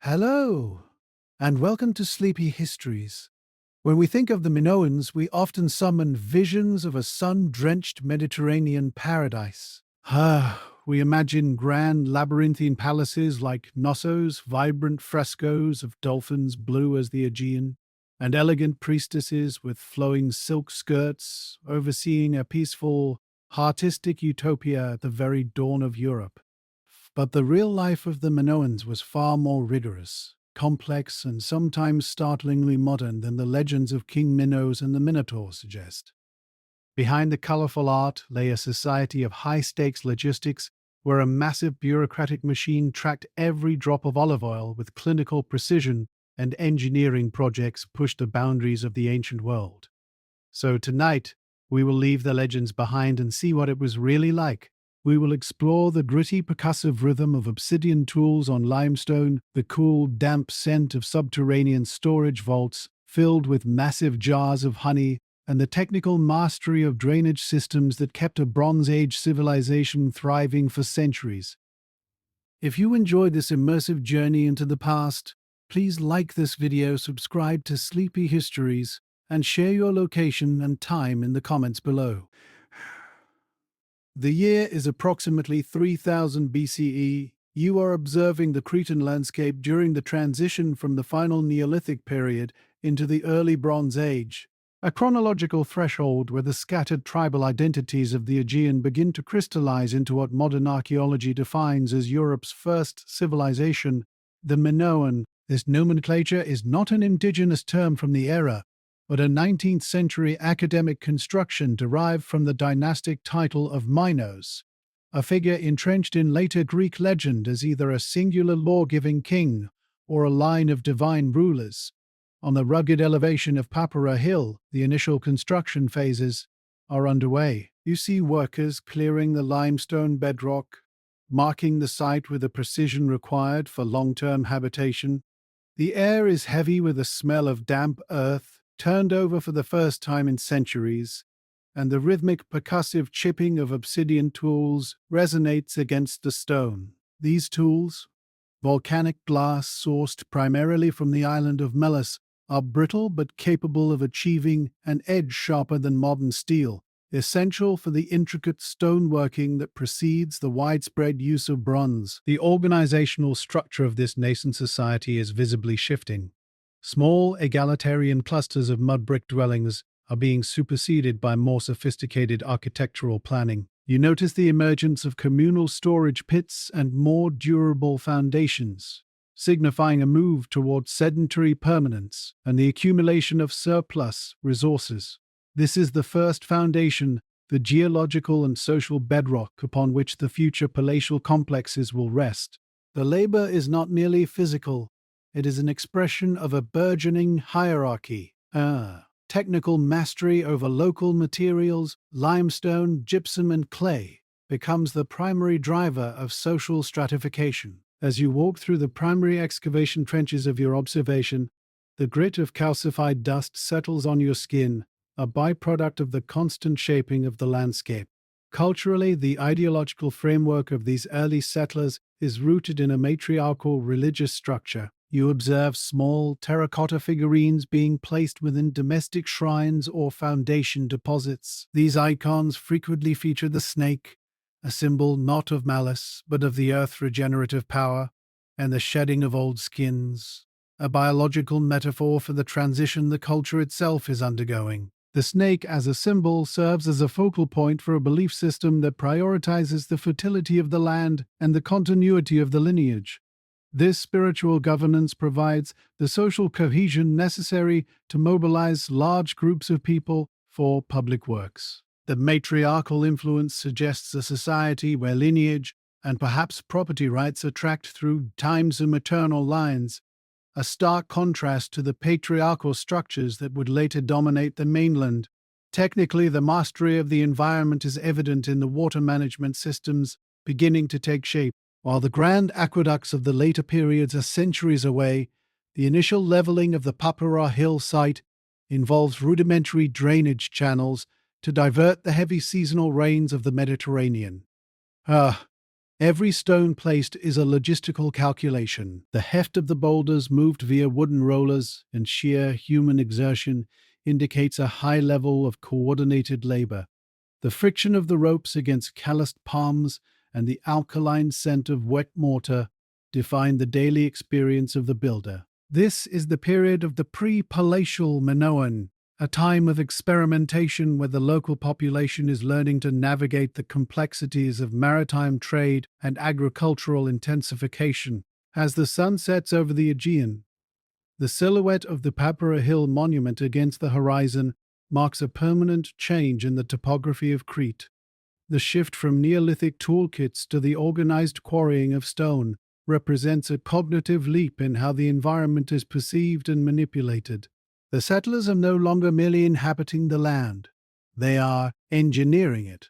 Hello, and welcome to Sleepy Histories. When we think of the Minoans, we often summon visions of a sun-drenched Mediterranean paradise. We imagine grand labyrinthine palaces like Knossos, vibrant frescoes of dolphins blue as the Aegean, and elegant priestesses with flowing silk skirts overseeing a peaceful, artistic utopia at the very dawn of Europe. But the real life of the Minoans was far more rigorous, complex, and sometimes startlingly modern than the legends of King Minos and the Minotaur suggest. Behind the colorful art lay a society of high-stakes logistics where a massive bureaucratic machine tracked every drop of olive oil with clinical precision, and engineering projects pushed the boundaries of the ancient world. So tonight, we will leave the legends behind and see what it was really like. We will explore the gritty percussive rhythm of obsidian tools on limestone, the cool, damp scent of subterranean storage vaults filled with massive jars of honey, and the technical mastery of drainage systems that kept a Bronze Age civilization thriving for centuries. If you enjoyed this immersive journey into the past, please like this video, subscribe to Sleepy Histories, and share your location and time in the comments below. The year is approximately 3000 BCE. You are observing the Cretan landscape during the transition from the final Neolithic period into the early Bronze Age, a chronological threshold where the scattered tribal identities of the Aegean begin to crystallize into what modern archaeology defines as Europe's first civilization, the Minoan. This nomenclature is not an indigenous term from the era, but a 19th century academic construction derived from the dynastic title of Minos, a figure entrenched in later Greek legend as either a singular law-giving king or a line of divine rulers. On the rugged elevation of Papara Hill, the initial construction phases are underway. You see workers clearing the limestone bedrock, marking the site with the precision required for long-term habitation. The air is heavy with the smell of damp earth, turned over for the first time in centuries, and the rhythmic percussive chipping of obsidian tools resonates against the stone. These tools, volcanic glass sourced primarily from the island of Melos, are brittle but capable of achieving an edge sharper than modern steel, essential for the intricate stoneworking that precedes the widespread use of bronze. The organizational structure of this nascent society is visibly shifting. Small, egalitarian clusters of mud brick dwellings are being superseded by more sophisticated architectural planning. You notice the emergence of communal storage pits and more durable foundations, signifying a move towards sedentary permanence and the accumulation of surplus resources. This is the first foundation, the geological and social bedrock upon which the future palatial complexes will rest. The labor is not merely physical. It is an expression of a burgeoning hierarchy. Technical mastery over local materials, limestone, gypsum, and clay, becomes the primary driver of social stratification. As you walk through the primary excavation trenches of your observation, the grit of calcified dust settles on your skin, a byproduct of the constant shaping of the landscape. Culturally, the ideological framework of these early settlers is rooted in a matriarchal religious structure. You observe small terracotta figurines being placed within domestic shrines or foundation deposits. These icons frequently feature the snake, a symbol not of malice, but of the earth's regenerative power, and the shedding of old skins, a biological metaphor for the transition the culture itself is undergoing. The snake as a symbol serves as a focal point for a belief system that prioritizes the fertility of the land and the continuity of the lineage. This spiritual governance provides the social cohesion necessary to mobilize large groups of people for public works. The matriarchal influence suggests a society where lineage and perhaps property rights are tracked through times and maternal lines, a stark contrast to the patriarchal structures that would later dominate the mainland. Technically, the mastery of the environment is evident in the water management systems beginning to take shape. While the grand aqueducts of the later periods are centuries away, the initial leveling of the Papara Hill site involves rudimentary drainage channels to divert the heavy seasonal rains of the Mediterranean. Every stone placed is a logistical calculation. The heft of the boulders moved via wooden rollers and sheer human exertion indicates a high level of coordinated labor. The friction of the ropes against calloused palms and the alkaline scent of wet mortar define the daily experience of the builder. This is the period of the pre-palatial Minoan, a time of experimentation where the local population is learning to navigate the complexities of maritime trade and agricultural intensification. As the sun sets over the Aegean, the silhouette of the Papara Hill monument against the horizon marks a permanent change in the topography of Crete. The shift from Neolithic toolkits to the organized quarrying of stone represents a cognitive leap in how the environment is perceived and manipulated. The settlers are no longer merely inhabiting the land. They are engineering it.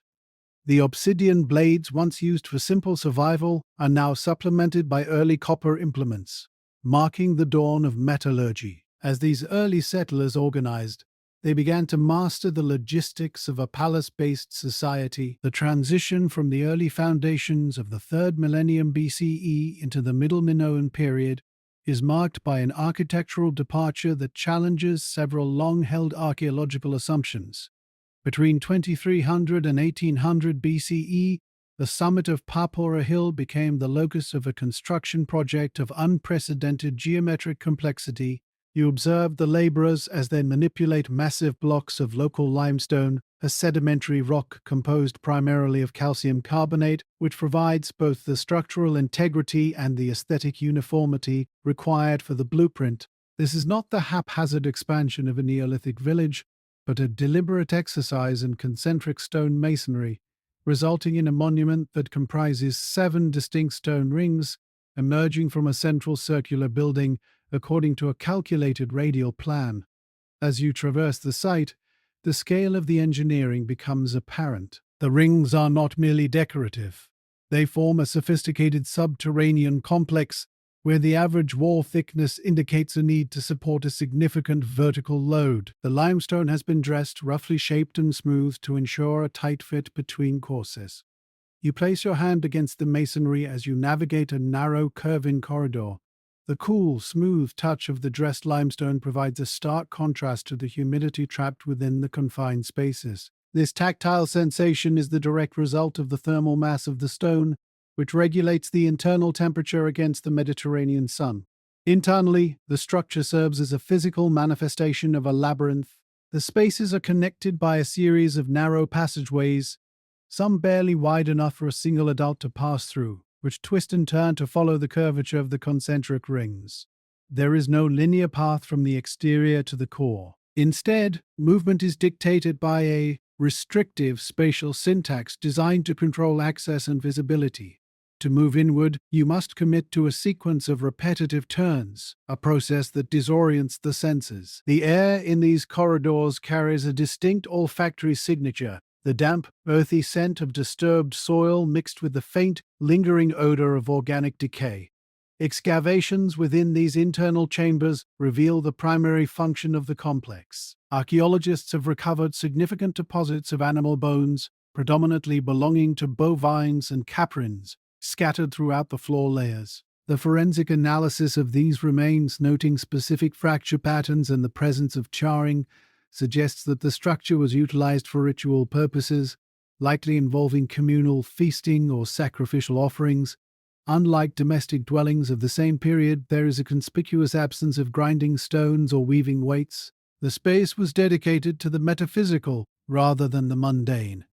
The obsidian blades once used for simple survival are now supplemented by early copper implements, marking the dawn of metallurgy. As these early settlers organized, they began to master the logistics of a palace-based society. The transition from the early foundations of the 3rd millennium BCE into the Middle Minoan period is marked by an architectural departure that challenges several long-held archaeological assumptions. Between 2300 and 1800 BCE, the summit of Papara Hill became the locus of a construction project of unprecedented geometric complexity. You observe the laborers as they manipulate massive blocks of local limestone, a sedimentary rock composed primarily of calcium carbonate, which provides both the structural integrity and the aesthetic uniformity required for the blueprint. This is not the haphazard expansion of a Neolithic village, but a deliberate exercise in concentric stone masonry, resulting in a monument that comprises 7 distinct stone rings emerging from a central circular building according to a calculated radial plan. As you traverse the site, the scale of the engineering becomes apparent. The rings are not merely decorative. They form a sophisticated subterranean complex where the average wall thickness indicates a need to support a significant vertical load. The limestone has been dressed, roughly shaped and smoothed to ensure a tight fit between courses. You place your hand against the masonry as you navigate a narrow, curving corridor. The cool, smooth touch of the dressed limestone provides a stark contrast to the humidity trapped within the confined spaces. This tactile sensation is the direct result of the thermal mass of the stone, which regulates the internal temperature against the Mediterranean sun. Internally, the structure serves as a physical manifestation of a labyrinth. The spaces are connected by a series of narrow passageways, some barely wide enough for a single adult to pass through, which twist and turn to follow the curvature of the concentric rings. There is no linear path from the exterior to the core. Instead, movement is dictated by a restrictive spatial syntax designed to control access and visibility. To move inward, you must commit to a sequence of repetitive turns, a process that disorients the senses. The air in these corridors carries a distinct olfactory signature, the damp, earthy scent of disturbed soil mixed with the faint, lingering odor of organic decay. Excavations within these internal chambers reveal the primary function of the complex. Archaeologists have recovered significant deposits of animal bones, predominantly belonging to bovines and caprins, scattered throughout the floor layers. The forensic analysis of these remains, noting specific fracture patterns and the presence of charring, suggests that the structure was utilized for ritual purposes, likely involving communal feasting or sacrificial offerings. Unlike domestic dwellings of the same period, there is a conspicuous absence of grinding stones or weaving weights. The space was dedicated to the metaphysical rather than the mundane.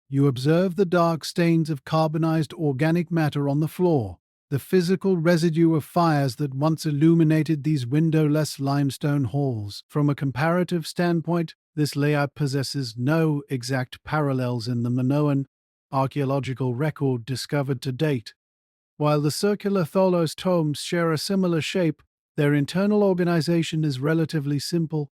You observe the dark stains of carbonized organic matter on the floor, the physical residue of fires that once illuminated these windowless limestone halls. From a comparative standpoint, this layout possesses no exact parallels in the Minoan archaeological record discovered to date. While the circular tholos tombs share a similar shape, their internal organization is relatively simple.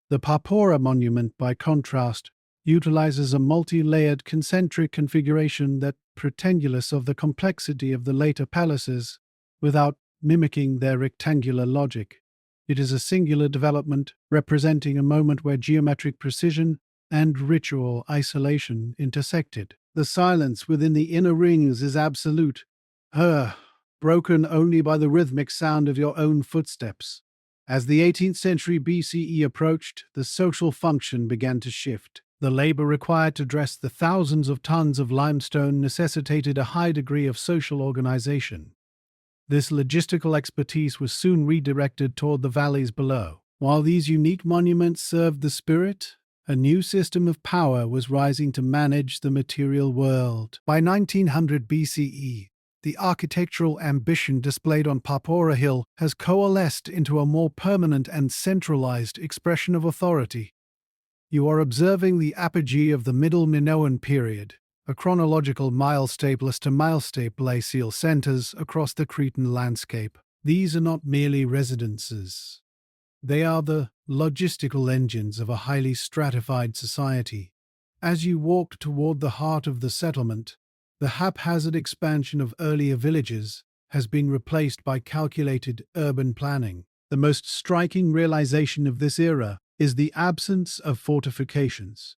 The Papora monument, by contrast, utilizes a multi-layered concentric configuration that pretendulous of the complexity of the later palaces without mimicking their rectangular logic. It is a singular development representing a moment where geometric precision and ritual isolation intersected. The silence within the inner rings is absolute, broken only by the rhythmic sound of your own footsteps. As the 18th century BCE approached, the social function began to shift. The labor required to dress the thousands of tons of limestone necessitated a high degree of social organization. This logistical expertise was soon redirected toward the valleys below. While these unique monuments served the spirit, a new system of power was rising to manage the material world. By 1900 BCE, the architectural ambition displayed on Papora Hill has coalesced into a more permanent and centralized expression of authority. You are observing the apogee of the Middle Minoan period, a chronological milestapeless to milestapelacial centers across the Cretan landscape. These are not merely residences. They are the logistical engines of a highly stratified society. As you walk toward the heart of the settlement, the haphazard expansion of earlier villages has been replaced by calculated urban planning. The most striking realization of this era is the absence of fortifications.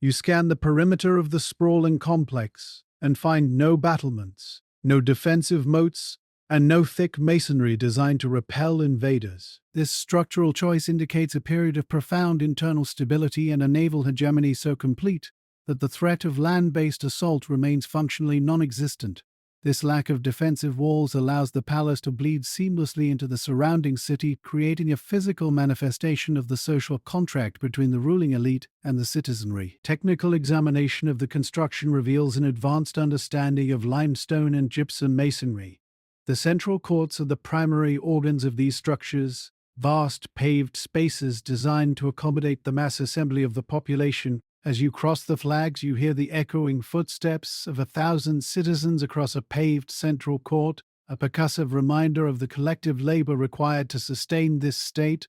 You scan the perimeter of the sprawling complex and find no battlements, no defensive moats, and no thick masonry designed to repel invaders. This structural choice indicates a period of profound internal stability and a naval hegemony so complete that the threat of land-based assault remains functionally non-existent. This lack of defensive walls allows the palace to bleed seamlessly into the surrounding city, creating a physical manifestation of the social contract between the ruling elite and the citizenry. Technical examination of the construction reveals an advanced understanding of limestone and gypsum masonry. The central courts are the primary organs of these structures, vast paved spaces designed to accommodate the mass assembly of the population. As you cross the flags, you hear the echoing footsteps of 1,000 citizens across a paved central court, a percussive reminder of the collective labor required to sustain this state.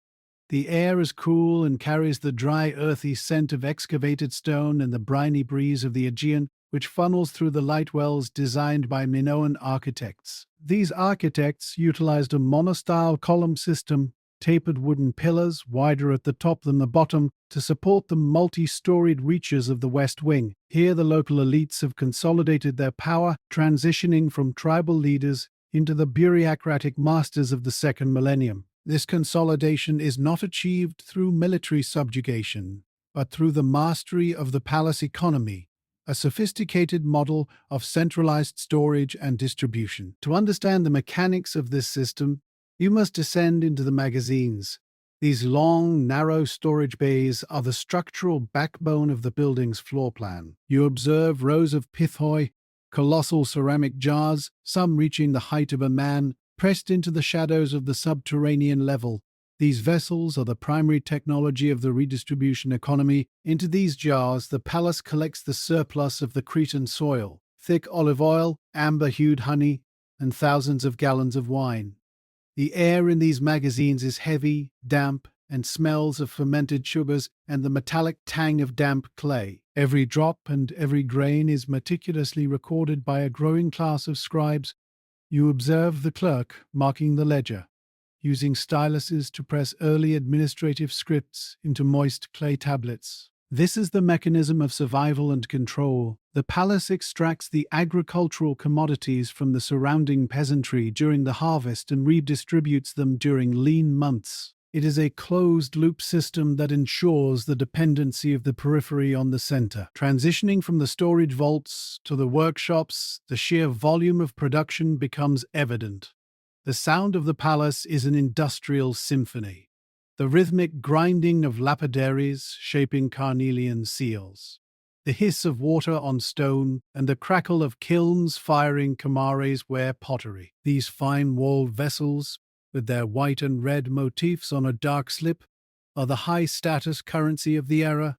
The air is cool and carries the dry, earthy scent of excavated stone and the briny breeze of the Aegean, which funnels through the light wells designed by Minoan architects. These architects utilized a monostyle column system, tapered wooden pillars, wider at the top than the bottom, to support the multi-storied reaches of the West Wing. Here the local elites have consolidated their power, transitioning from tribal leaders into the bureaucratic masters of the second millennium. This consolidation is not achieved through military subjugation, but through the mastery of the palace economy, a sophisticated model of centralized storage and distribution. To understand the mechanics of this system, you must descend into the magazines. These long, narrow storage bays are the structural backbone of the building's floor plan. You observe rows of pithoi, colossal ceramic jars, some reaching the height of a man, pressed into the shadows of the subterranean level. These vessels are the primary technology of the redistribution economy. Into these jars, the palace collects the surplus of the Cretan soil, thick olive oil, amber-hued honey, and thousands of gallons of wine. The air in these magazines is heavy, damp, and smells of fermented sugars and the metallic tang of damp clay. Every drop and every grain is meticulously recorded by a growing class of scribes. You observe the clerk marking the ledger, using styluses to press early administrative scripts into moist clay tablets. This is the mechanism of survival and control. The palace extracts the agricultural commodities from the surrounding peasantry during the harvest and redistributes them during lean months. It is a closed-loop system that ensures the dependency of the periphery on the center. Transitioning from the storage vaults to the workshops, the sheer volume of production becomes evident. The sound of the palace is an industrial symphony. The rhythmic grinding of lapidaries shaping carnelian seals, the hiss of water on stone, and the crackle of kilns firing camares ware pottery. These fine-walled vessels, with their white and red motifs on a dark slip, are the high-status currency of the era.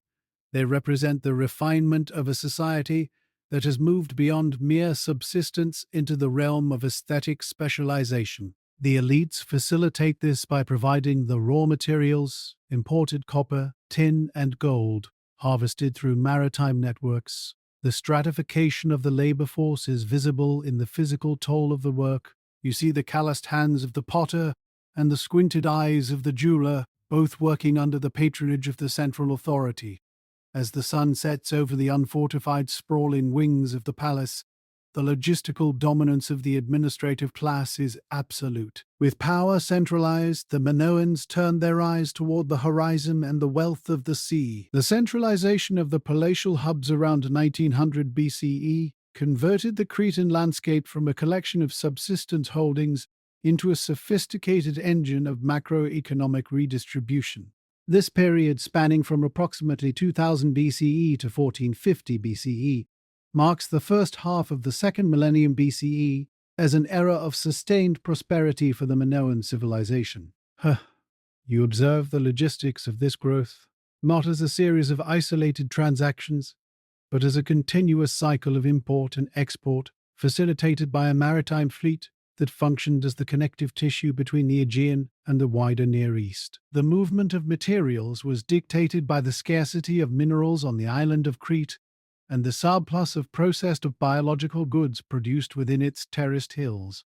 They represent the refinement of a society that has moved beyond mere subsistence into the realm of aesthetic specialization. The elites facilitate this by providing the raw materials, imported copper, tin, and gold, harvested through maritime networks. The stratification of the labor force is visible in the physical toll of the work. You see the calloused hands of the potter and the squinted eyes of the jeweler, both working under the patronage of the central authority. As the sun sets over the unfortified sprawling wings of the palace, The logistical dominance of the administrative class is absolute. With power centralized, the Minoans turned their eyes toward the horizon and the wealth of the sea. The centralization of the palatial hubs around 1900 BCE converted the Cretan landscape from a collection of subsistence holdings into a sophisticated engine of macroeconomic redistribution. This period, spanning from approximately 2000 BCE to 1450 BCE, marks the first half of the second millennium BCE as an era of sustained prosperity for the Minoan civilization. You observe the logistics of this growth, not as a series of isolated transactions, but as a continuous cycle of import and export facilitated by a maritime fleet that functioned as the connective tissue between the Aegean and the wider Near East. The movement of materials was dictated by the scarcity of minerals on the island of Crete and the surplus of processed biological goods produced within its terraced hills.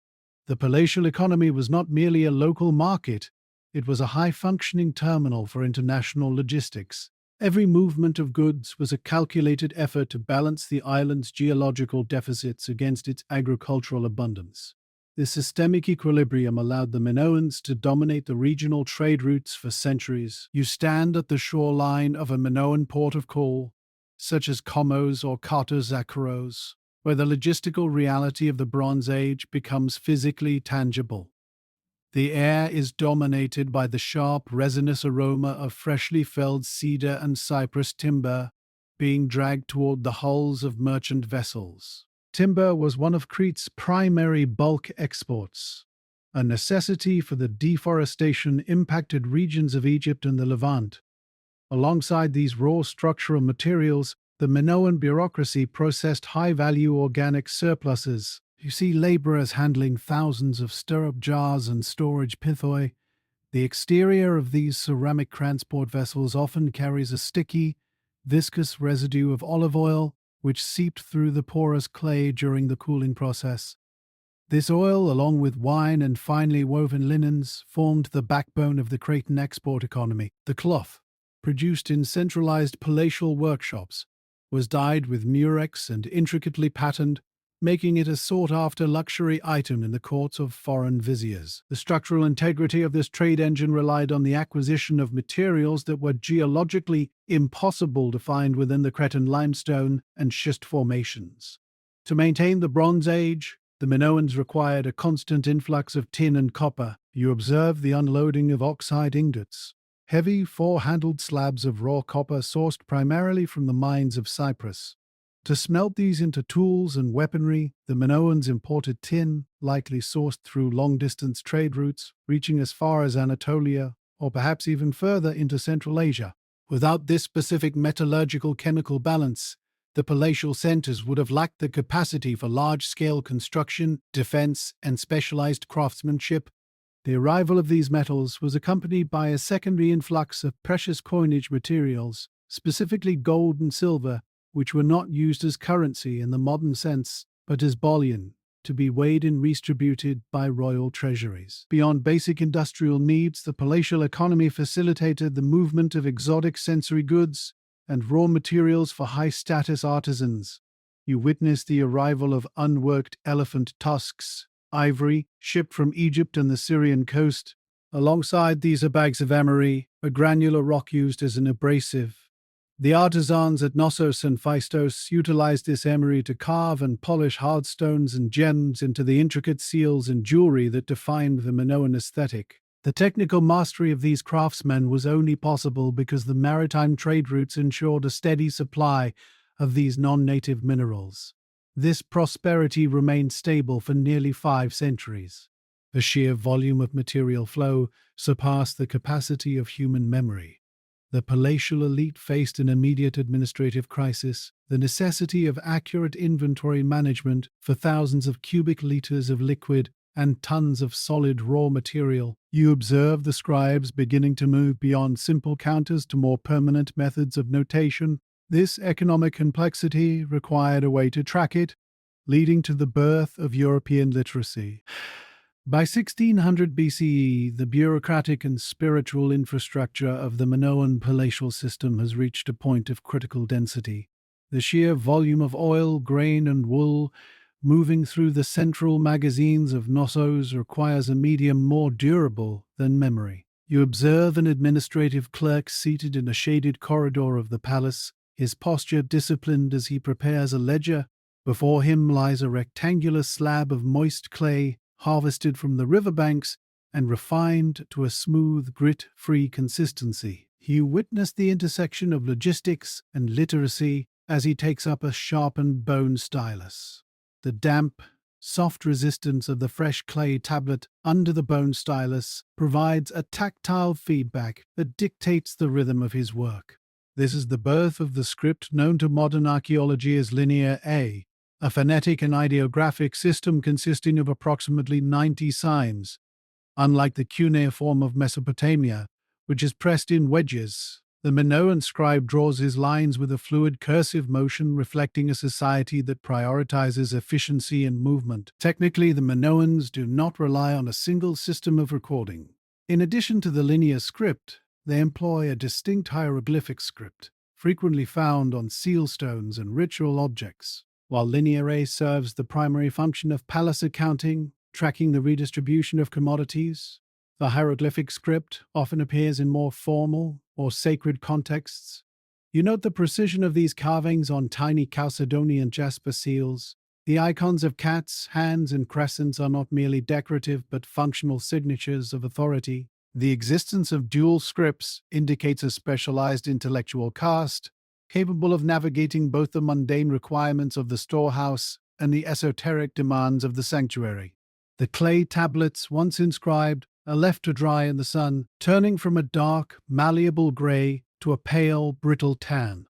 The palatial economy was not merely a local market, it was a high-functioning terminal for international logistics. Every movement of goods was a calculated effort to balance the island's geological deficits against its agricultural abundance. This systemic equilibrium allowed the Minoans to dominate the regional trade routes for centuries. You stand at the shoreline of a Minoan port of call, such as Knossos or Zakharos, where the logistical reality of the Bronze Age becomes physically tangible. The air is dominated by the sharp, resinous aroma of freshly felled cedar and cypress timber being dragged toward the hulls of merchant vessels. Timber was one of Crete's primary bulk exports, a necessity for the deforestation-impacted regions of Egypt and the Levant. Alongside these raw structural materials, the Minoan bureaucracy processed high-value organic surpluses. You see laborers handling thousands of stirrup jars and storage pithoi. The exterior of these ceramic transport vessels often carries a sticky, viscous residue of olive oil, which seeped through the porous clay during the cooling process. This oil, along with wine and finely woven linens, formed the backbone of the Cretan export economy. The cloth, produced in centralized palatial workshops, was dyed with murex and intricately patterned, making it a sought-after luxury item in the courts of foreign viziers. The structural integrity of this trade engine relied on the acquisition of materials that were geologically impossible to find within the Cretan limestone and schist formations. To maintain the Bronze Age, the Minoans required a constant influx of tin and copper. You observe the unloading of oxide ingots, heavy four-handled slabs of raw copper sourced primarily from the mines of Cyprus. To smelt these into tools and weaponry, the Minoans imported tin, likely sourced through long-distance trade routes, reaching as far as Anatolia, or perhaps even further into Central Asia. Without this specific metallurgical chemical balance, the palatial centers would have lacked the capacity for large-scale construction, defense, and specialized craftsmanship. The arrival of these metals was accompanied by a secondary influx of precious coinage materials, specifically gold and silver, which were not used as currency in the modern sense, but as bullion, to be weighed and redistributed by royal treasuries. Beyond basic industrial needs, the palatial economy facilitated the movement of exotic sensory goods and raw materials for high-status artisans. You witnessed the arrival of unworked elephant tusks, ivory, shipped from Egypt and the Syrian coast. Alongside these are bags of emery, a granular rock used as an abrasive. The artisans at Knossos and Phaistos utilized this emery to carve and polish hard stones and gems into the intricate seals and jewelry that defined the Minoan aesthetic. The technical mastery of these craftsmen was only possible because the maritime trade routes ensured a steady supply of these non-native minerals. This prosperity remained stable for nearly 5 centuries. The sheer volume of material flow surpassed the capacity of human memory. The palatial elite faced an immediate administrative crisis, the necessity of accurate inventory management for thousands of cubic liters of liquid and tons of solid raw material. You observe the scribes beginning to move beyond simple counters to more permanent methods of notation. This economic complexity required a way to track it, leading to the birth of European literacy. By 1600 BCE, the bureaucratic and spiritual infrastructure of the Minoan palatial system has reached a point of critical density. The sheer volume of oil, grain, and wool Moving through the central magazines of Knossos requires a medium more durable than memory. You observe an administrative clerk seated in a shaded corridor of the palace, his posture disciplined as he prepares a ledger. Before him lies a rectangular slab of moist clay, harvested from the riverbanks and refined to a smooth, grit-free consistency. You witness the intersection of logistics and literacy as he takes up a sharpened bone stylus. The damp, soft resistance of the fresh clay tablet under the bone stylus provides a tactile feedback that dictates the rhythm of his work. This is the birth of the script known to modern archaeology as Linear a phonetic and ideographic system consisting of approximately 90 signs. Unlike the cuneiform of Mesopotamia, which is pressed in wedges, the Minoan scribe draws his lines with a fluid cursive motion reflecting a society that prioritizes efficiency and movement. Technically, the Minoans do not rely on a single system of recording. In addition to the linear script, they employ a distinct hieroglyphic script, frequently found on seal stones and ritual objects. While Linear A serves the primary function of palace accounting, tracking the redistribution of commodities, the hieroglyphic script often appears in more formal or sacred contexts. You note the precision of these carvings on tiny chalcedony and jasper seals. The icons of cats, hands, and crescents are not merely decorative but functional signatures of authority. The existence of dual scripts indicates a specialized intellectual caste, capable of navigating both the mundane requirements of the storehouse and the esoteric demands of the sanctuary. The clay tablets, once inscribed, are left to dry in the sun, turning from a dark, malleable gray to a pale, brittle tan,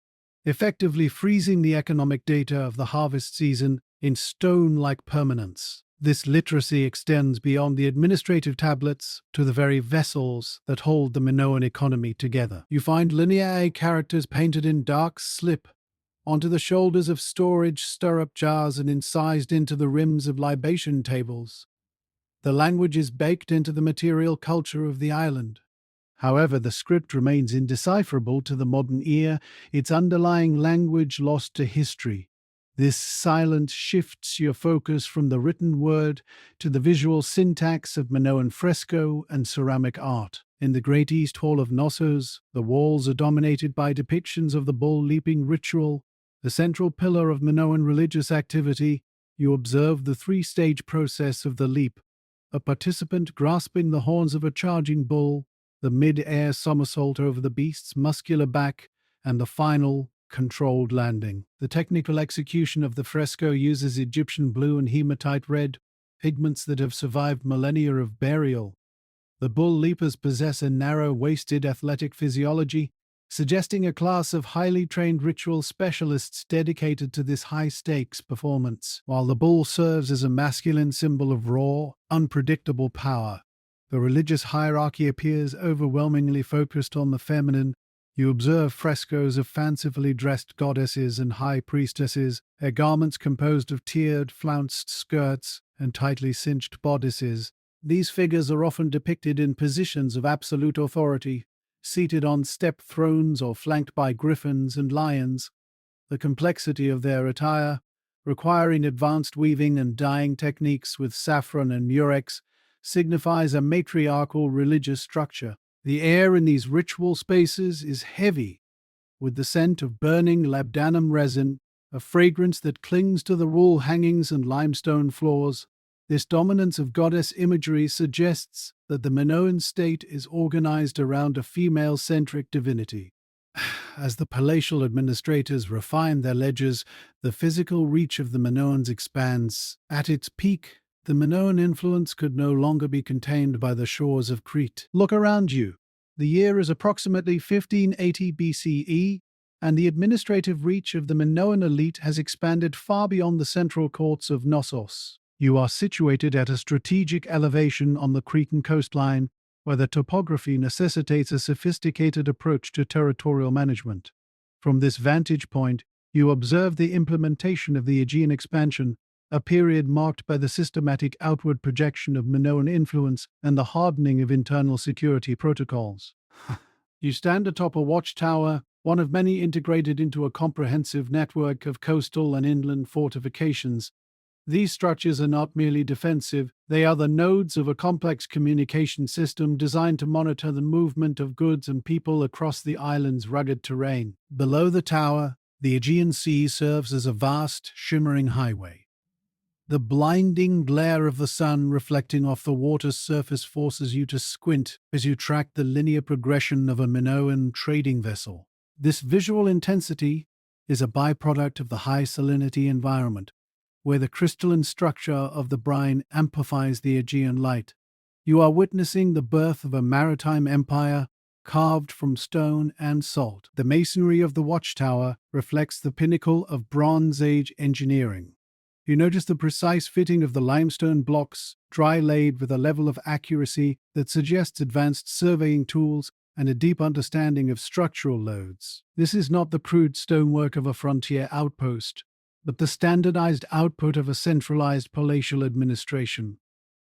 effectively freezing the economic data of the harvest season in stone-like permanence. This literacy extends beyond the administrative tablets to the very vessels that hold the Minoan economy together. You find Linear characters painted in dark slip onto the shoulders of storage stirrup jars and incised into the rims of libation tables. The language is baked into the material culture of the island. However, the script remains indecipherable to the modern ear, its underlying language lost to history. This silence shifts your focus from the written word to the visual syntax of Minoan fresco and ceramic art. In the Great East Hall of Knossos, the walls are dominated by depictions of the bull-leaping ritual, the central pillar of Minoan religious activity. You observe the three-stage process of the leap, a participant grasping the horns of a charging bull, the mid-air somersault over the beast's muscular back, and the final, controlled landing. The technical execution of the fresco uses Egyptian blue and hematite red, pigments that have survived millennia of burial. The bull leapers possess a narrow-waisted athletic physiology, suggesting a class of highly trained ritual specialists dedicated to this high-stakes performance, while the bull serves as a masculine symbol of raw, unpredictable power. The religious hierarchy appears overwhelmingly focused on the feminine. You observe frescoes of fancifully dressed goddesses and high priestesses, their garments composed of tiered, flounced skirts and tightly cinched bodices. These figures are often depicted in positions of absolute authority, seated on step thrones or flanked by griffins and lions. The complexity of their attire, requiring advanced weaving and dyeing techniques with saffron and murex, signifies a matriarchal religious structure. The air in these ritual spaces is heavy, with the scent of burning labdanum resin, a fragrance that clings to the wall hangings and limestone floors. This dominance of goddess imagery suggests that the Minoan state is organized around a female-centric divinity. As the palatial administrators refine their ledgers, the physical reach of the Minoans expands. At its peak, the Minoan influence could no longer be contained by the shores of Crete. Look around you. The year is approximately 1580 BCE, and the administrative reach of the Minoan elite has expanded far beyond the central courts of Knossos. You are situated at a strategic elevation on the Cretan coastline, where the topography necessitates a sophisticated approach to territorial management. From this vantage point, you observe the implementation of the Aegean expansion, a period marked by the systematic outward projection of Minoan influence and the hardening of internal security protocols. You stand atop a watchtower, one of many integrated into a comprehensive network of coastal and inland fortifications. These structures are not merely defensive, they are the nodes of a complex communication system designed to monitor the movement of goods and people across the island's rugged terrain. Below the tower, the Aegean Sea serves as a vast, shimmering highway. The blinding glare of the sun reflecting off the water's surface forces you to squint as you track the linear progression of a Minoan trading vessel. This visual intensity is a byproduct of the high salinity environment, where the crystalline structure of the brine amplifies the Aegean light. You are witnessing the birth of a maritime empire carved from stone and salt. The masonry of the watchtower reflects the pinnacle of Bronze Age engineering. You notice the precise fitting of the limestone blocks, dry-laid with a level of accuracy that suggests advanced surveying tools and a deep understanding of structural loads. This is not the crude stonework of a frontier outpost, but the standardized output of a centralized palatial administration.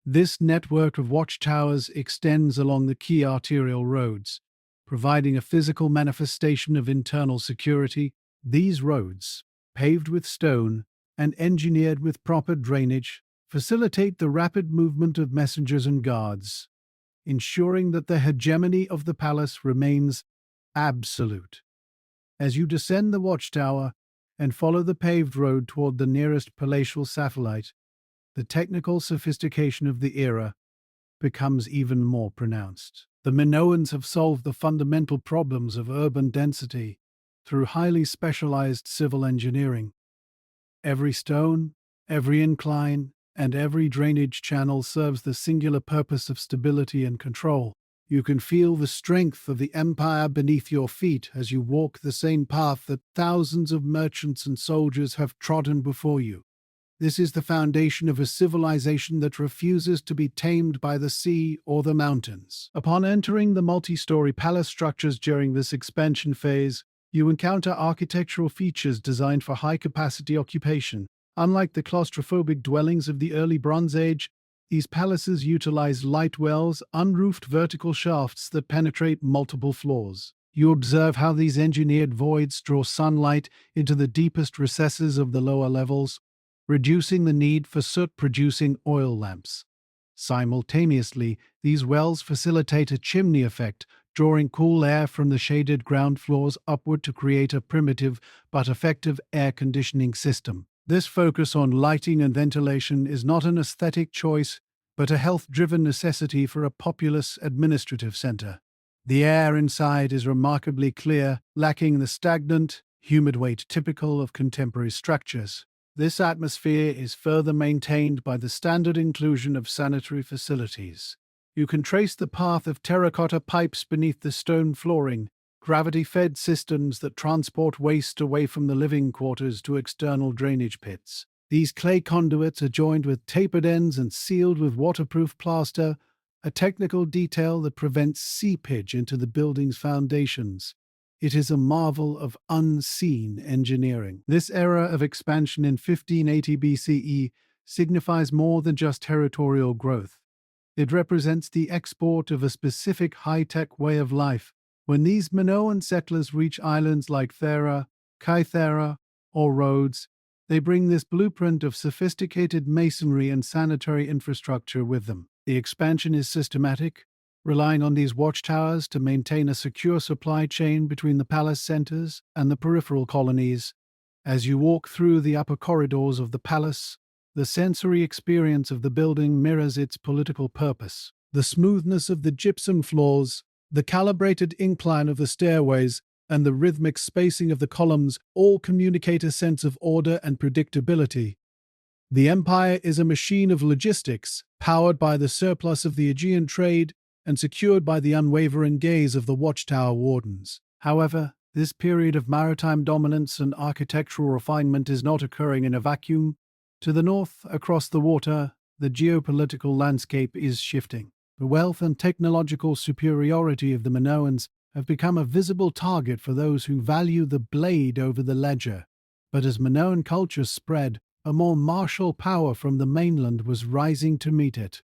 This network of watchtowers extends along the key arterial roads, providing a physical manifestation of internal security. These roads, paved with stone and engineered with proper drainage, facilitate the rapid movement of messengers and guards, ensuring that the hegemony of the palace remains absolute. As you descend the watchtower and follow the paved road toward the nearest palatial satellite, the technical sophistication of the era becomes even more pronounced. The Minoans have solved the fundamental problems of urban density through highly specialized civil engineering. Every stone, every incline, and every drainage channel serves the singular purpose of stability and control. You can feel the strength of the empire beneath your feet as you walk the same path that thousands of merchants and soldiers have trodden before you. This is the foundation of a civilization that refuses to be tamed by the sea or the mountains. Upon entering the multi-story palace structures during this expansion phase, you encounter architectural features designed for high-capacity occupation. Unlike the claustrophobic dwellings of the early Bronze Age, these palaces utilize light wells, unroofed vertical shafts that penetrate multiple floors. You observe how these engineered voids draw sunlight into the deepest recesses of the lower levels, reducing the need for soot-producing oil lamps. Simultaneously, these wells facilitate a chimney effect, drawing cool air from the shaded ground floors upward to create a primitive but effective air conditioning system. This focus on lighting and ventilation is not an aesthetic choice, but a health-driven necessity for a populous administrative center. The air inside is remarkably clear, lacking the stagnant, humid weight typical of contemporary structures. This atmosphere is further maintained by the standard inclusion of sanitary facilities. You can trace the path of terracotta pipes beneath the stone flooring, gravity-fed systems that transport waste away from the living quarters to external drainage pits. These clay conduits are joined with tapered ends and sealed with waterproof plaster, a technical detail that prevents seepage into the building's foundations. It is a marvel of unseen engineering. This era of expansion in 1580 BCE signifies more than just territorial growth. It represents the export of a specific high-tech way of life. When these Minoan settlers reach islands like Thera, Kythera, or Rhodes, they bring this blueprint of sophisticated masonry and sanitary infrastructure with them. The expansion is systematic, relying on these watchtowers to maintain a secure supply chain between the palace centers and the peripheral colonies. As you walk through the upper corridors of the palace, the sensory experience of the building mirrors its political purpose. The smoothness of the gypsum floors, the calibrated incline of the stairways, and the rhythmic spacing of the columns all communicate a sense of order and predictability. The empire is a machine of logistics, powered by the surplus of the Aegean trade and secured by the unwavering gaze of the watchtower wardens. However, this period of maritime dominance and architectural refinement is not occurring in a vacuum. To the north, across the water, the geopolitical landscape is shifting. The wealth and technological superiority of the Minoans have become a visible target for those who value the blade over the ledger. But as Minoan culture spread, a more martial power from the mainland was rising to meet it.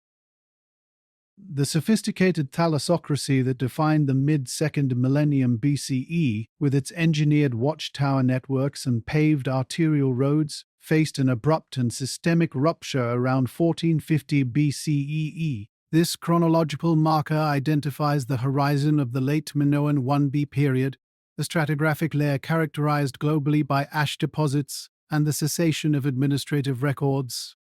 The sophisticated thalassocracy that defined the mid-2nd millennium BCE, with its engineered watchtower networks and paved arterial roads, faced an abrupt and systemic rupture around 1450 BCEE. This chronological marker identifies the horizon of the late Minoan 1B period, the stratigraphic layer characterized globally by ash deposits and the cessation of administrative records.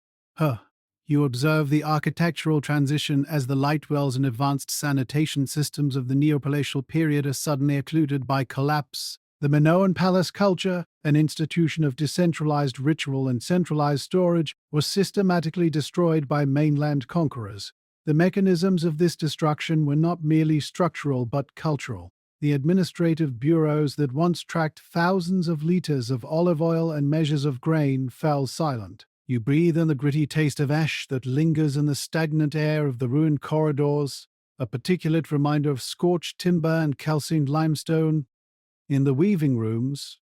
You observe the architectural transition as the light wells and advanced sanitation systems of the Neopalatial period are suddenly occluded by collapse. The Minoan palace culture, an institution of decentralized ritual and centralized storage, was systematically destroyed by mainland conquerors. The mechanisms of this destruction were not merely structural but cultural. The administrative bureaus that once tracked thousands of liters of olive oil and measures of grain fell silent. You breathe in the gritty taste of ash that lingers in the stagnant air of the ruined corridors, a particulate reminder of scorched timber and calcined limestone. In the weaving rooms,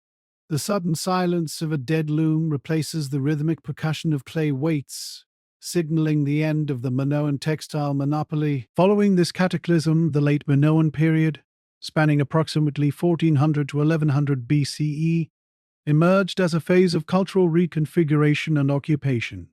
the sudden silence of a dead loom replaces the rhythmic percussion of clay weights, signaling the end of the Minoan textile monopoly. Following this cataclysm, the late Minoan period, spanning approximately 1400 to 1100 BCE, emerged as a phase of cultural reconfiguration and occupation.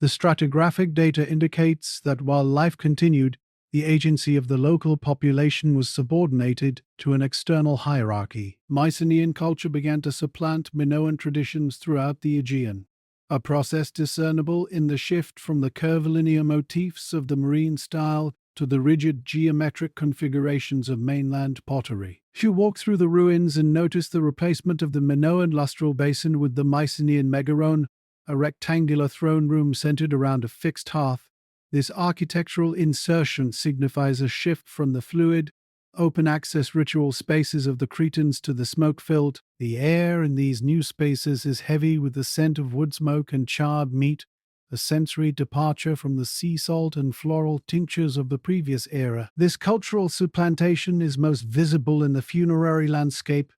The stratigraphic data indicates that while life continued, the agency of the local population was subordinated to an external hierarchy. Mycenaean culture began to supplant Minoan traditions throughout the Aegean, a process discernible in the shift from the curvilinear motifs of the marine style to the rigid geometric configurations of mainland pottery. You walk through the ruins and notice the replacement of the Minoan lustral basin with the Mycenaean megaron, a rectangular throne room centered around a fixed hearth. This architectural insertion signifies a shift from the fluid, open-access ritual spaces of the Cretans to the smoke-filled. The air in these new spaces is heavy with the scent of wood smoke and charred meat, a sensory departure from the sea salt and floral tinctures of the previous era. This cultural supplantation is most visible in the funerary landscape,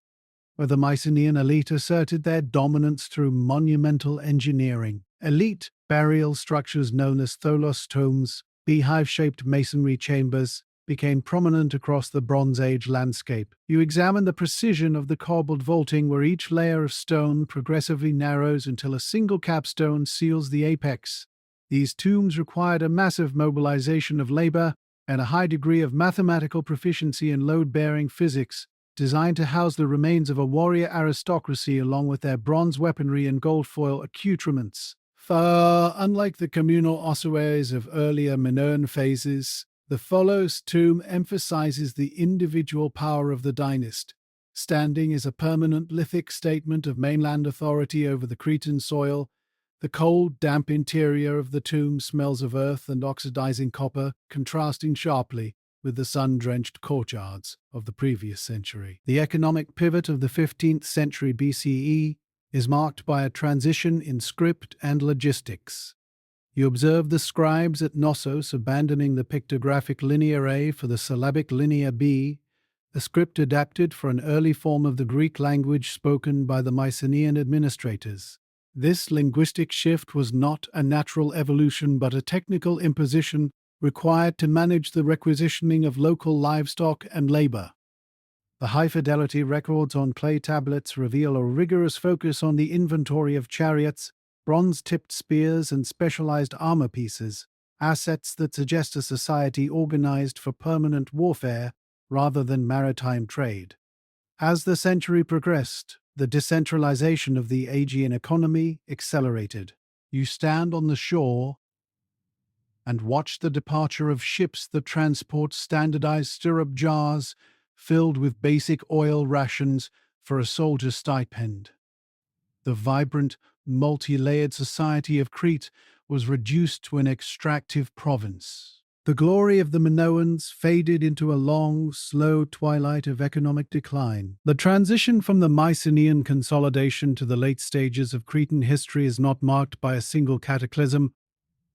where the Mycenaean elite asserted their dominance through monumental engineering. Elite burial structures known as tholos tombs, beehive-shaped masonry chambers, became prominent across the Bronze Age landscape. You examine the precision of the cobbled vaulting where each layer of stone progressively narrows until a single capstone seals the apex. These tombs required a massive mobilization of labor and a high degree of mathematical proficiency in load-bearing physics, designed to house the remains of a warrior aristocracy along with their bronze weaponry and gold foil accoutrements. Unlike the communal ossuaries of earlier Minoan phases, the Tholos tomb emphasizes the individual power of the dynast, standing as a permanent lithic statement of mainland authority over the Cretan soil. The cold, damp interior of the tomb smells of earth and oxidizing copper, contrasting sharply with the sun-drenched courtyards of the previous century. The economic pivot of the 15th century BCE is marked by a transition in script and logistics. You observe the scribes at Knossos abandoning the pictographic linear A for the syllabic linear B, a script adapted for an early form of the Greek language spoken by the Mycenaean administrators. This linguistic shift was not a natural evolution but a technical imposition required to manage the requisitioning of local livestock and labor. The high-fidelity records on clay tablets reveal a rigorous focus on the inventory of chariots, bronze-tipped spears, and specialized armor pieces, assets that suggest a society organized for permanent warfare rather than maritime trade. As the century progressed, the decentralization of the Aegean economy accelerated. You stand on the shore and watch the departure of ships that transport standardized stirrup jars filled with basic oil rations for a soldier's stipend. The vibrant, multi-layered society of Crete was reduced to an extractive province. The glory of the Minoans faded into a long, slow twilight of economic decline. The transition from the Mycenaean consolidation to the late stages of Cretan history is not marked by a single cataclysm,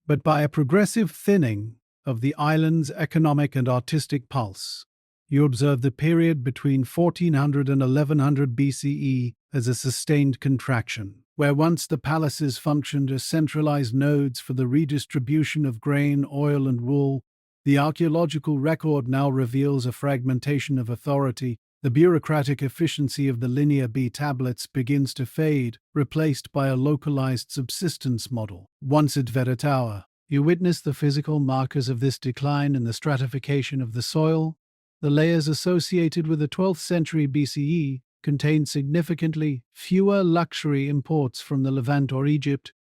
but by a progressive thinning of the island's economic and artistic pulse. You observe the period between 1400 and 1100 BCE as a sustained contraction. Where once the palaces functioned as centralized nodes for the redistribution of grain, oil, and wool, the archaeological record now reveals a fragmentation of authority. The bureaucratic efficiency of the linear B tablets begins to fade, replaced by a localized subsistence model. Once at Veritauer, you witness the physical markers of this decline in the stratification of the soil. The layers associated with the 12th century BCE contain significantly fewer luxury imports from the Levant or Egypt.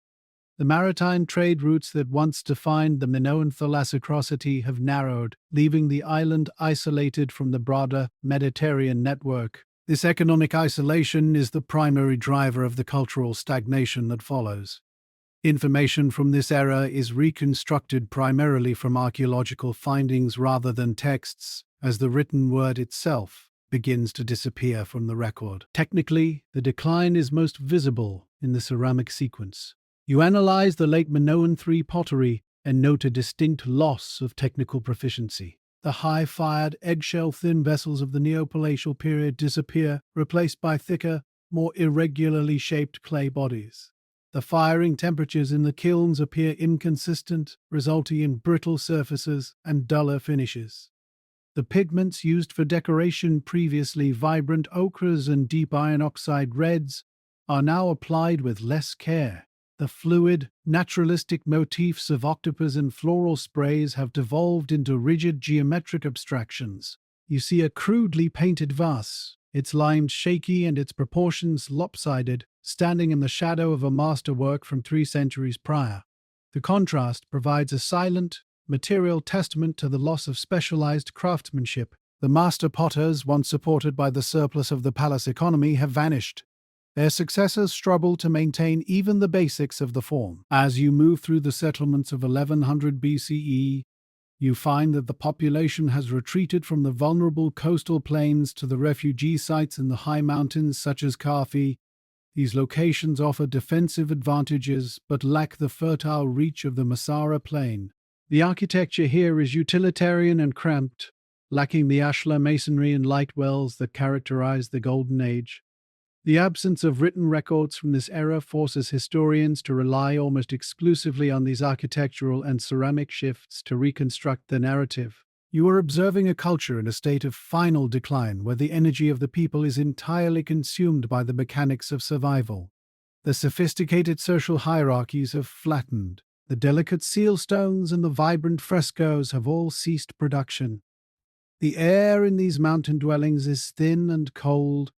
The maritime trade routes that once defined the Minoan thalassocrosity have narrowed, leaving the island isolated from the broader Mediterranean network. This economic isolation is the primary driver of the cultural stagnation that follows. Information from this era is reconstructed primarily from archaeological findings rather than texts, as the written word itself begins to disappear from the record. Technically, the decline is most visible in the ceramic sequence. You analyze the late Minoan III pottery and note a distinct loss of technical proficiency. The high-fired, eggshell-thin vessels of the Neopalatial period disappear, replaced by thicker, more irregularly shaped clay bodies. The firing temperatures in the kilns appear inconsistent, resulting in brittle surfaces and duller finishes. The pigments used for decoration, previously vibrant ochres and deep iron oxide reds, are now applied with less care. The fluid, naturalistic motifs of octopus and floral sprays have devolved into rigid geometric abstractions. You see a crudely painted vase, its lines shaky and its proportions lopsided, standing in the shadow of a masterwork from 3 centuries prior. The contrast provides a silent, material testament to the loss of specialized craftsmanship. The master potters, once supported by the surplus of the palace economy, have vanished. Their successors struggle to maintain even the basics of the form. As you move through the settlements of 1100 BCE, you find that the population has retreated from the vulnerable coastal plains to the refugee sites in the high mountains such as Carfi. These locations offer defensive advantages but lack the fertile reach of the Masara plain. The architecture here is utilitarian and cramped, lacking the ashlar masonry and light wells that characterize the Golden Age. The absence of written records from this era forces historians to rely almost exclusively on these architectural and ceramic shifts to reconstruct the narrative. You are observing a culture in a state of final decline where the energy of the people is entirely consumed by the mechanics of survival. The sophisticated social hierarchies have flattened. The delicate seal stones and the vibrant frescoes have all ceased production. The air in these mountain dwellings is thin and cold,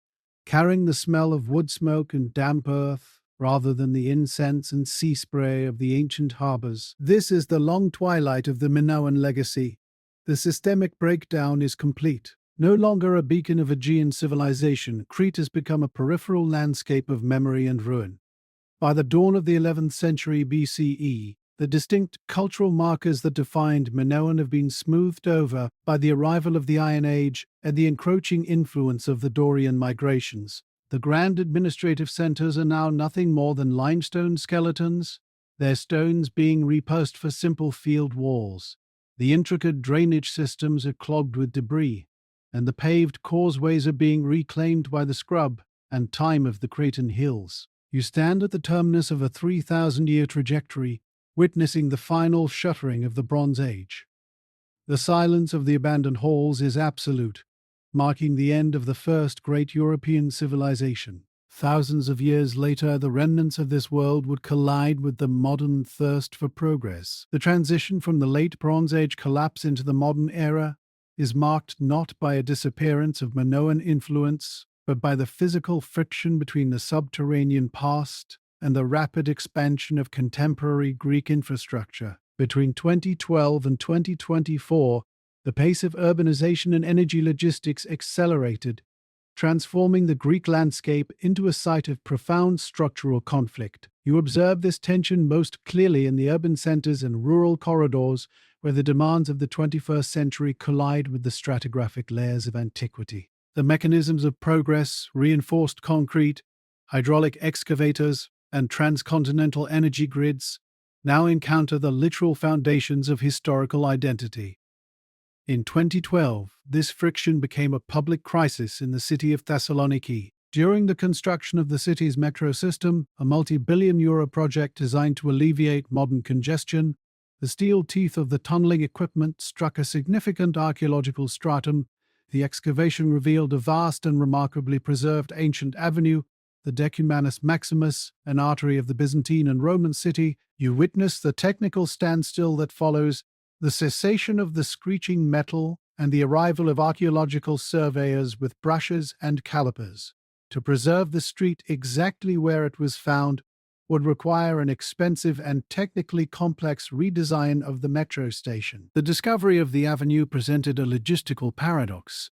carrying the smell of wood smoke and damp earth, rather than the incense and sea spray of the ancient harbors. This is the long twilight of the Minoan legacy. The systemic breakdown is complete. No longer a beacon of Aegean civilization, Crete has become a peripheral landscape of memory and ruin. By the dawn of the 11th century BCE, the distinct cultural markers that defined Minoan have been smoothed over by the arrival of the Iron Age and the encroaching influence of the Dorian migrations. The grand administrative centers are now nothing more than limestone skeletons, their stones being repurposed for simple field walls. The intricate drainage systems are clogged with debris, and the paved causeways are being reclaimed by the scrub and time of the Cretan hills. You stand at the terminus of a 3,000-year trajectory, witnessing the final shuttering of the Bronze Age. The silence of the abandoned halls is absolute, marking the end of the first great European civilization. Thousands of years later, the remnants of this world would collide with the modern thirst for progress. The transition from the late Bronze Age collapse into the modern era is marked not by a disappearance of Minoan influence, but by the physical friction between the subterranean past and the rapid expansion of contemporary Greek infrastructure. Between 2012 and 2024, the pace of urbanization and energy logistics accelerated, transforming the Greek landscape into a site of profound structural conflict. You observe this tension most clearly in the urban centers and rural corridors, where the demands of the 21st century collide with the stratigraphic layers of antiquity. The mechanisms of progress, reinforced concrete, hydraulic excavators, and transcontinental energy grids now encounter the literal foundations of historical identity. In 2012, this friction became a public crisis in the city of Thessaloniki. During the construction of the city's metro system, a multi-billion-euro project designed to alleviate modern congestion, the steel teeth of the tunneling equipment struck a significant archaeological stratum, The excavation revealed a vast and remarkably preserved ancient avenue, the Decumanus Maximus, an artery of the Byzantine and Roman city. You witness the technical standstill that follows, the cessation of the screeching metal, and the arrival of archaeological surveyors with brushes and calipers. To preserve the street exactly where it was found would require an expensive and technically complex redesign of the metro station. The discovery of the avenue presented a logistical paradox.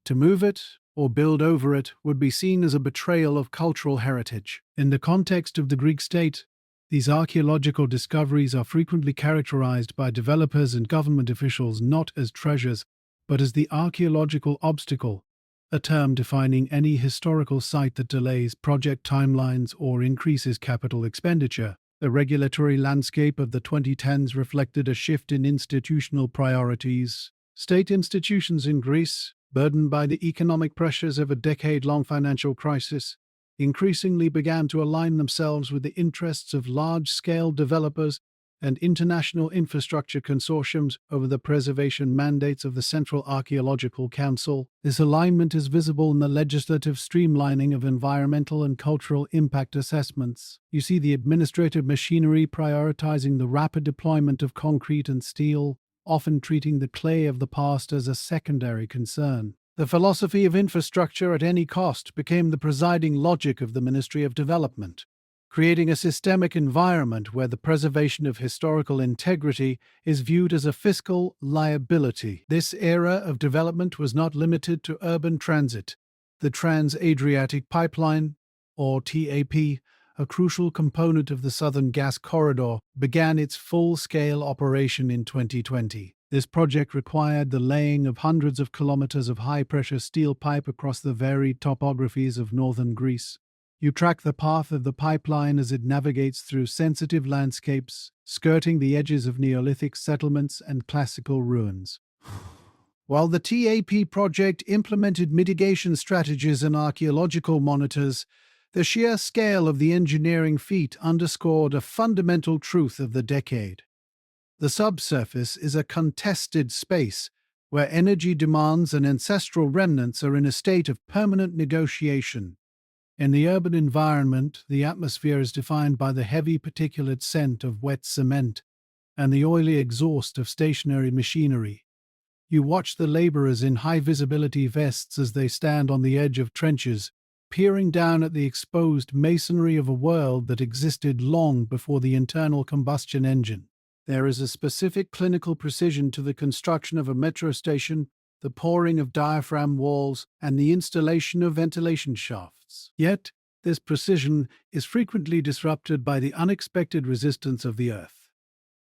To move it or build over it would be seen as a betrayal of cultural heritage. In the context of the Greek state, these archaeological discoveries are frequently characterized by developers and government officials not as treasures, but as the archaeological obstacle, a term defining any historical site that delays project timelines or increases capital expenditure. The regulatory landscape of the 2010s reflected a shift in institutional priorities. State institutions in Greece, burdened by the economic pressures of a decade-long financial crisis, increasingly began to align themselves with the interests of large-scale developers and international infrastructure consortiums over the preservation mandates of the Central Archaeological Council. This alignment is visible in the legislative streamlining of environmental and cultural impact assessments. You see the administrative machinery prioritizing the rapid deployment of concrete and steel, often treating the clay of the past as a secondary concern. The philosophy of infrastructure at any cost became the presiding logic of the Ministry of Development, creating a systemic environment where the preservation of historical integrity is viewed as a fiscal liability. This era of development was not limited to urban transit. The Trans-Adriatic Pipeline, or TAP, a crucial component of the Southern Gas Corridor, began its full-scale operation in 2020. This project required the laying of hundreds of kilometers of high-pressure steel pipe across the varied topographies of northern Greece. You track the path of the pipeline as it navigates through sensitive landscapes, skirting the edges of Neolithic settlements and classical ruins. While the TAP project implemented mitigation strategies and archaeological monitors, the sheer scale of the engineering feat underscored a fundamental truth of the decade. The subsurface is a contested space where energy demands and ancestral remnants are in a state of permanent negotiation. In the urban environment, the atmosphere is defined by the heavy particulate scent of wet cement and the oily exhaust of stationary machinery. You watch the laborers in high-visibility vests as they stand on the edge of trenches, peering down at the exposed masonry of a world that existed long before the internal combustion engine. There is a specific clinical precision to the construction of a metro station, the pouring of diaphragm walls, and the installation of ventilation shafts. Yet, this precision is frequently disrupted by the unexpected resistance of the earth.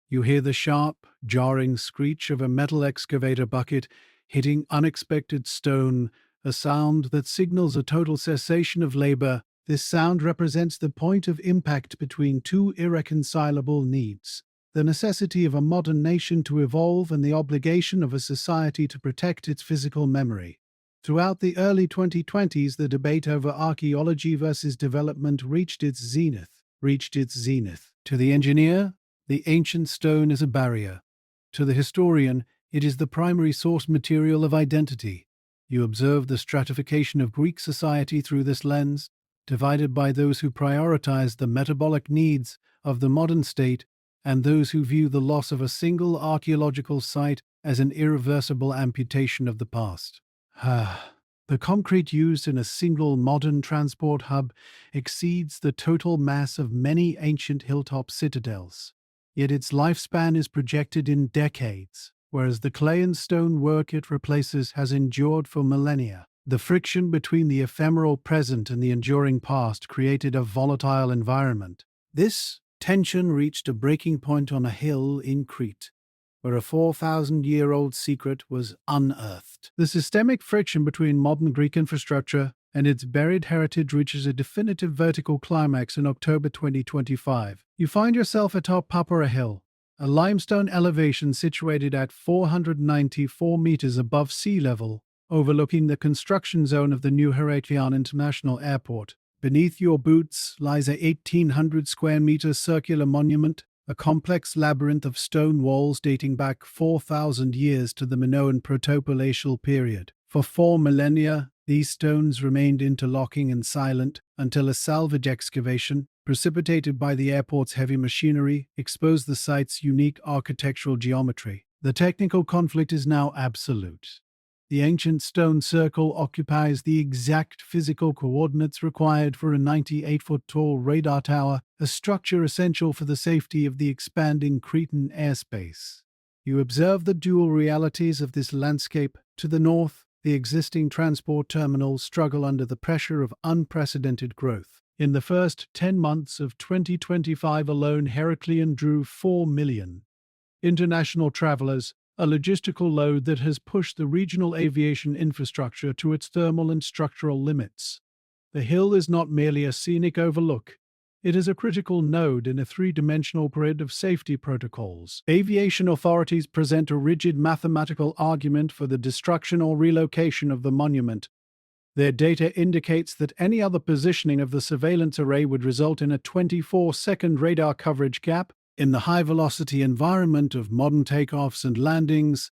You hear the sharp, jarring screech of a metal excavator bucket hitting unexpected stone, a sound that signals a total cessation of labor. This sound represents the point of impact between two irreconcilable needs: the necessity of a modern nation to evolve and the obligation of a society to protect its physical memory. Throughout the early 2020s, the debate over archaeology versus development reached its zenith. To the engineer, the ancient stone is a barrier. To the historian, it is the primary source material of identity. You observe the stratification of Greek society through this lens, divided by those who prioritize the metabolic needs of the modern state and those who view the loss of a single archaeological site as an irreversible amputation of the past. The concrete used in a single modern transport hub exceeds the total mass of many ancient hilltop citadels, yet its lifespan is projected in decades, whereas the clay and stone work it replaces has endured for millennia. The friction between the ephemeral present and the enduring past created a volatile environment. This tension reached a breaking point on a hill in Crete, where a 4,000-year-old secret was unearthed. The systemic friction between modern Greek infrastructure and its buried heritage reaches a definitive vertical climax in October 2025. You find yourself atop Papara Hill, a limestone elevation situated at 494 meters above sea level, overlooking the construction zone of the new Aegean International Airport. Beneath your boots lies a 1,800 square meter circular monument, a complex labyrinth of stone walls dating back 4,000 years to the Minoan proto-glacial period. For 4 millennia, these stones remained interlocking and silent until a salvage excavation, precipitated by the airport's heavy machinery, exposed the site's unique architectural geometry. The technical conflict is now absolute. The ancient stone circle occupies the exact physical coordinates required for a 98-foot-tall radar tower, a structure essential for the safety of the expanding Cretan airspace. You observe the dual realities of this landscape. To the north, the existing transport terminals struggle under the pressure of unprecedented growth. In the first 10 months of 2025 alone, Heraklion drew 4 million international travelers, a logistical load that has pushed the regional aviation infrastructure to its thermal and structural limits. The hill is not merely a scenic overlook. It is a critical node in a three-dimensional grid of safety protocols. Aviation authorities present a rigid mathematical argument for the destruction or relocation of the monument. Their data indicates that any other positioning of the surveillance array would result in a 24-second radar coverage gap. In the high-velocity environment of modern takeoffs and landings,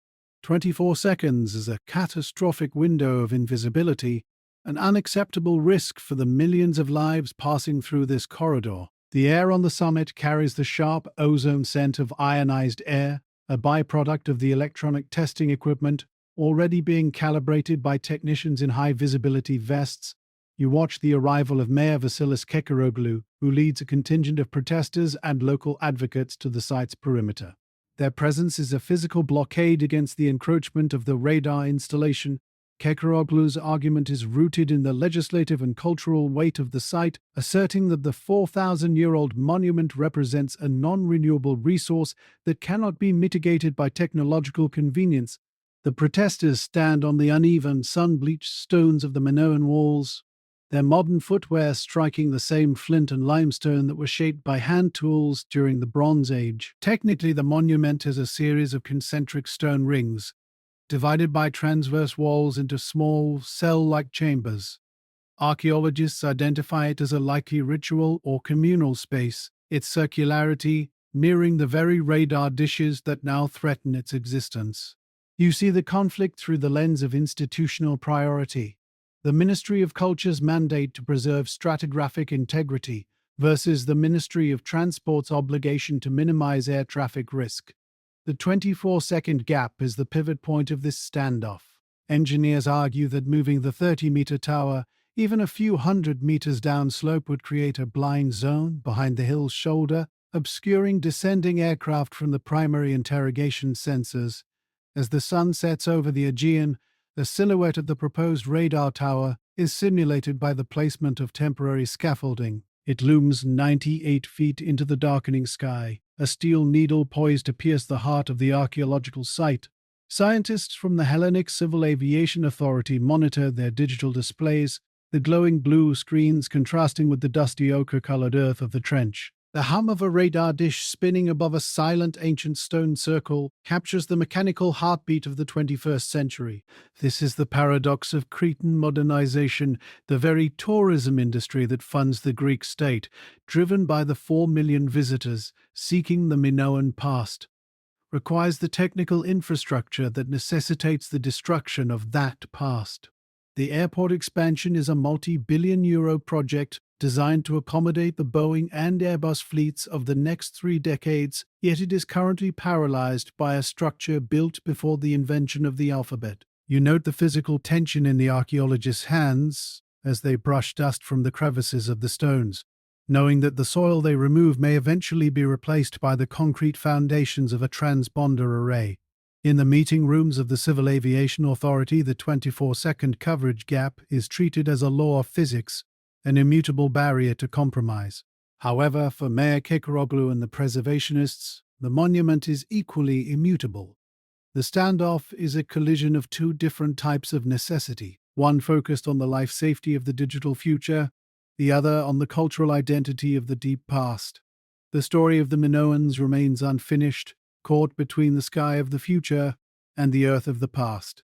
24 seconds is a catastrophic window of invisibility, an unacceptable risk for the millions of lives passing through this corridor. The air on the summit carries the sharp ozone scent of ionized air, a byproduct of the electronic testing equipment already being calibrated by technicians in high-visibility vests. You watch the arrival of Mayor Vasilis Kekeroglu, who leads a contingent of protesters and local advocates to the site's perimeter. Their presence is a physical blockade against the encroachment of the radar installation. Kekeroglu's argument is rooted in the legislative and cultural weight of the site, asserting that the 4,000-year-old monument represents a non-renewable resource that cannot be mitigated by technological convenience. The protesters stand on the uneven, sun-bleached stones of the Minoan walls, their modern footwear striking the same flint and limestone that were shaped by hand tools during the Bronze Age. Technically, the monument is a series of concentric stone rings, divided by transverse walls into small, cell-like chambers. Archaeologists identify it as a likely ritual or communal space, its circularity mirroring the very radar dishes that now threaten its existence. You see the conflict through the lens of institutional priority. The Ministry of Culture's mandate to preserve stratigraphic integrity versus the Ministry of Transport's obligation to minimize air traffic risk. The 24-second gap is the pivot point of this standoff. Engineers argue that moving the 30-meter tower even a few hundred meters downslope would create a blind zone behind the hill's shoulder, obscuring descending aircraft from the primary interrogation sensors. As the sun sets over the Aegean, the silhouette of the proposed radar tower is simulated by the placement of temporary scaffolding. It looms 98 feet into the darkening sky, a steel needle poised to pierce the heart of the archaeological site. Scientists from the Hellenic Civil Aviation Authority monitor their digital displays, the glowing blue screens contrasting with the dusty ochre-colored earth of the trench. The hum of a radar dish spinning above a silent ancient stone circle captures the mechanical heartbeat of the 21st century. This is the paradox of Cretan modernization, the very tourism industry that funds the Greek state, driven by the 4 million visitors seeking the Minoan past, requires the technical infrastructure that necessitates the destruction of that past. The airport expansion is a multi-billion-euro project designed to accommodate the Boeing and Airbus fleets of the next 3 decades, yet it is currently paralyzed by a structure built before the invention of the alphabet. You note the physical tension in the archaeologists' hands as they brush dust from the crevices of the stones, knowing that the soil they remove may eventually be replaced by the concrete foundations of a transponder array. In the meeting rooms of the Civil Aviation Authority, the 24-second coverage gap is treated as a law of physics, an immutable barrier to compromise. However, for Mayor Kekeroglu and the preservationists, the monument is equally immutable. The standoff is a collision of 2 different types of necessity, one focused on the life safety of the digital future, the other on the cultural identity of the deep past. The story of the Minoans remains unfinished, caught between the sky of the future and the earth of the past.